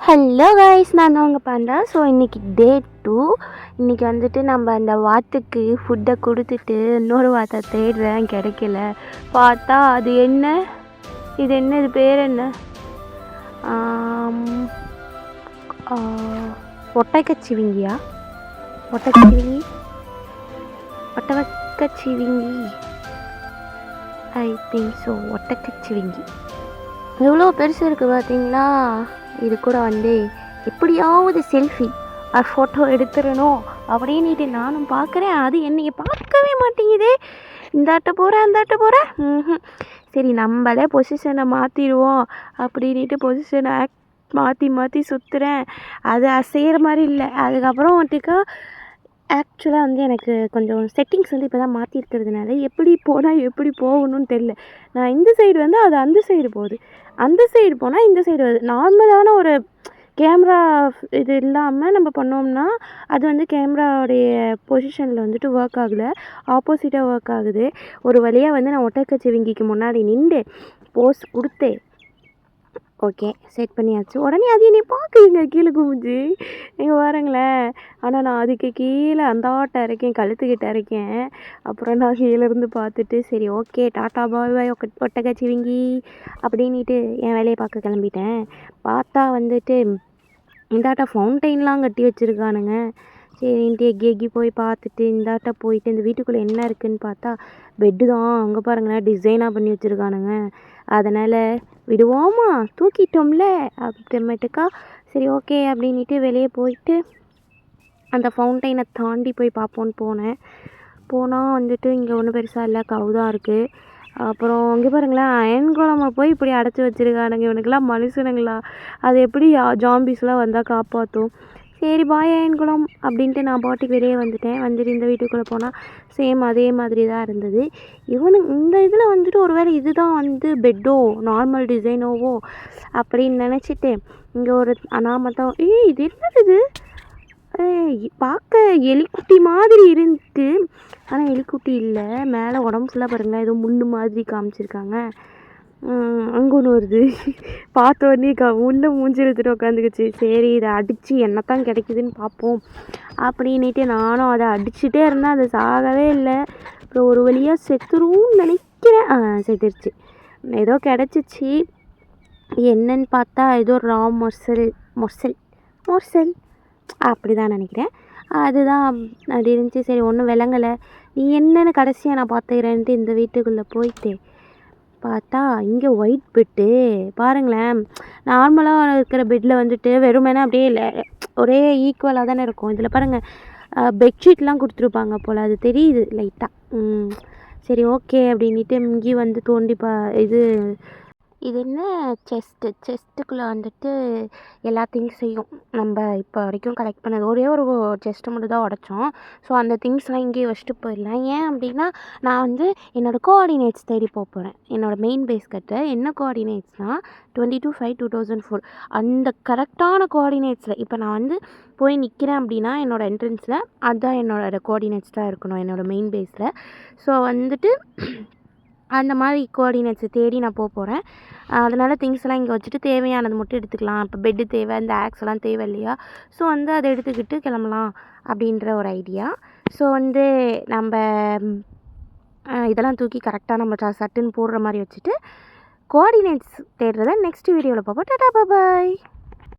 Hello guys, நான் தான் உங்கள் பாண்டா. ஸோ இன்றைக்கி டே 2. இன்றைக்கி வந்துட்டு நம்ம அந்த வாத்துக்கு ஃபுட்டை கொடுத்துட்டு இன்னொரு வாத்தை தேடுறேன், கிடைக்கல. பார்த்தா அது என்ன, இது என்ன, இது பேர் என்ன, ஒட்டக்கச்சிவிங்கியா, ஒட்டக்கச்சிவிங்கி, ஒட்டக்கச்சிவிங்கி, ஐ திங்க் ஸோ. ஒட்டக்கச்சிவிங்கி எவ்வளோ பெருசு இருக்குது பார்த்தீங்களா. இது கூட வந்து எப்படியாவது செல்ஃபி ஃபோட்டோ எடுத்துடணும் அப்படின்ட்டு நானும் பார்க்குறேன். அது என்னைய பார்க்கவே மாட்டேங்குதே. இந்தாட்ட போகிறேன், அந்தாட்ட போகிறேன். சரி, நம்மளே பொசிஷனை மாற்றிடுவோம் அப்படின்ட்டு பொசிஷனை மாற்றி மாற்றி சுற்றுறேன். அது அசைகிற மாதிரி இல்லை. அதுக்கப்புறம் வந்துட்டுக்கா ஆக்சுவலாக வந்து எனக்கு கொஞ்சம் செட்டிங்ஸ் வந்து இப்போ தான் மாற்றிருக்கிறதுனால எப்படி போனால் எப்படி போகணும்னு தெரில. நான் இந்த சைடு வந்து அது அந்த சைடு போகுது, அந்த சைடு போனால் இந்த சைடு வருது. நார்மலான ஒரு கேமரா இது இல்லாமல் நம்ம பண்ணோம்னா அது வந்து கேமராவுடைய பொசிஷனில் வந்துட்டு ஒர்க் ஆகலை, ஆப்போசிட்டாக ஒர்க் ஆகுது. ஒரு வழியாக வந்து நான் ஒட்டக்கச்சிவிங்கிக்கு முன்னாடி நின்று போஸ் கொடுத்தேன். ஓகே, செட் பண்ணியாச்சு. உடனே அது என்னை பார்க்குதுங்க, கீழே குமிஞ்சு. நீங்கள் பாருங்களேன். ஆனால் நான் அதுக்கு கீழே அந்தாட்ட இருக்கேன், கழுத்துக்கிட்ட இருக்கேன். அப்புறம் நான் கீழேருந்து பார்த்துட்டு சரி ஓகே டாட்டா பாய் பாய் ஒட்டக்கச்சிவிங்கி அப்படின்ட்டு என் வேலையை பார்க்க கிளம்பிட்டேன். பார்த்தா வந்துட்டு இந்தாட்ட ஃபவுண்டைன்லாம் கட்டி வச்சுருக்கானுங்க. சரின்ட்டு எக்கி போய் பார்த்துட்டு இந்தாட்ட போயிட்டு இந்த வீட்டுக்குள்ளே என்ன இருக்குதுன்னு பார்த்தா பெட்டு தான். அங்கே பாருங்களேன், டிசைனாக பண்ணி வச்சுருக்கானுங்க. அதனால் விடுவோமா, தூக்கிட்டோம்ல அப்புறமேட்டுக்கா சரி ஓகே அப்படின்ட்டு வெளியே போயிட்டு அந்த ஃபவுண்டைனை தாண்டி போய் பார்ப்போன்னு போனால் வந்துட்டு இங்கே ஒன்றும் பெருசாக இல்லை, கவு தான் இருக்குது. அப்புறம் இங்கே பாருங்களேன், அயன் குழம்பை போய் இப்படி அடைச்சி வச்சுருக்கானுங்க. இவனுக்கெல்லாம் மனுஷனுங்களா? அது எப்படி ஜாம்பிஸ்லாம் வந்தால் காப்பாற்றும்? சரி பாய் அயன்குளம் அப்படின்ட்டு நான் பாட்டுக்கு வெளியே வந்துட்டு இந்த வீட்டுக்குள்ளே போனால் சேம் அதே மாதிரி தான் இருந்தது. இந்த இதில் வந்துட்டு ஒரு வேளை இது தான் வந்து பெட்டோ நார்மல் டிசைனோவோ அப்படின்னு நினச்சிட்டு இங்கே ஒரு அனாமத்தான் இது என்னது, இது பார்க்க எலிக்குட்டி மாதிரி இருக்கு. ஆனால் எலிக்குட்டி இல்லை, மேலே உடம்பு ஃபுல்லாக பாருங்களேன் ஏதோ முள்ளு மாதிரி காமிச்சிருக்காங்க. அங்கே ஒன்று வருது. பார்த்தோன்னே உள்ளே மூஞ்சி எடுத்துகிட்டு உட்காந்துக்குச்சு. சரி, இதை அடித்து என்னத்தான் கிடைக்குதுன்னு பார்ப்போம் அப்படின்ட்டு நானும் அதை அடிச்சுட்டே இருந்தேன். அது சாகவே இல்லை. அப்புறம் ஒரு வழியாக செத்துருன்னு நினைக்கிறேன். செத்துருச்சு, ஏதோ கிடச்சிச்சு. என்னன்னு பார்த்தா ஏதோ ரா மொர்சல் அப்படி தான் நினைக்கிறேன். அதுதான் அப்படி இருந்துச்சு. சரி, ஒன்றும் விளங்கலை. நீ என்னென்னு கடைசியாக நான் பார்த்துக்கிறேன்ட்டு இந்த வீட்டுக்குள்ளே போயிட்டு பார்த்தா இங்கே ஒயிட் பெட்டு பாருங்களேன். நார்மலாக இருக்கிற பெட்டில் வந்துட்டு வெறுமனே அப்படியே இல்லை, ஒரே ஈக்குவலாக தானே இருக்கும். இதில் பாருங்கள், பெட்ஷீட்லாம் கொடுத்துருப்பாங்க போல், அது தெரியுது லைட்டாக. சரி ஓகே அப்படின்ட்டு இங்கே வந்து தோண்டி இது என்ன செஸ்ட்டுக்குள்ளே வந்துட்டு எல்லா திங்ஸையும் நம்ம இப்போ வரைக்கும் கலெக்ட் பண்ணது ஒரே ஒரு செஸ்ட்டை மட்டும் தான் உடைச்சோம். ஸோ அந்த திங்ஸ்லாம் இங்கேயே வச்சுட்டு போயிடலாம். ஏன் அப்படின்னா நான் வந்து என்னோடய கோஆர்டினேட்ஸ் தேடி போகிறேன். என்னோடய மெயின் பேஸ் கிட்ட என்ன கோஆர்டினேட்ஸ்னால் 22/5/2004 அந்த கரெக்டான கோஆர்டினேட்ஸில் இப்போ நான் வந்து போய் நிற்கிறேன் அப்படின்னா என்னோடய என்ட்ரன்ஸில் அதுதான் என்னோடய கோஆர்டினேட்ஸ் தான் இருக்கணும் என்னோடய மெயின் பேஸில். ஸோ வந்துட்டு அந்த மாதிரி கோஆர்டினேட்ஸை தேடி நான் போகிறேன். அதனால் திங்ஸ்லாம் இங்கே வச்சுட்டு தேவையானது மட்டும் எடுத்துக்கலாம். இப்போ பெட்டு தேவை, இந்த ஆக்ஸ்லாம் தேவை இல்லையா? ஸோ வந்து அதை எடுத்துக்கிட்டு கிளம்பலாம் அப்படின்ற ஒரு ஐடியா. ஸோ வந்து நம்ம இதெல்லாம் தூக்கி கரெக்டாக நம்ம சட்டுன்னு போடுற மாதிரி வச்சுட்டு கோஆர்டினேட்ஸ் தேடுறத நெக்ஸ்ட் வீடியோவில் பார்ப்போம். டாடா பாய்.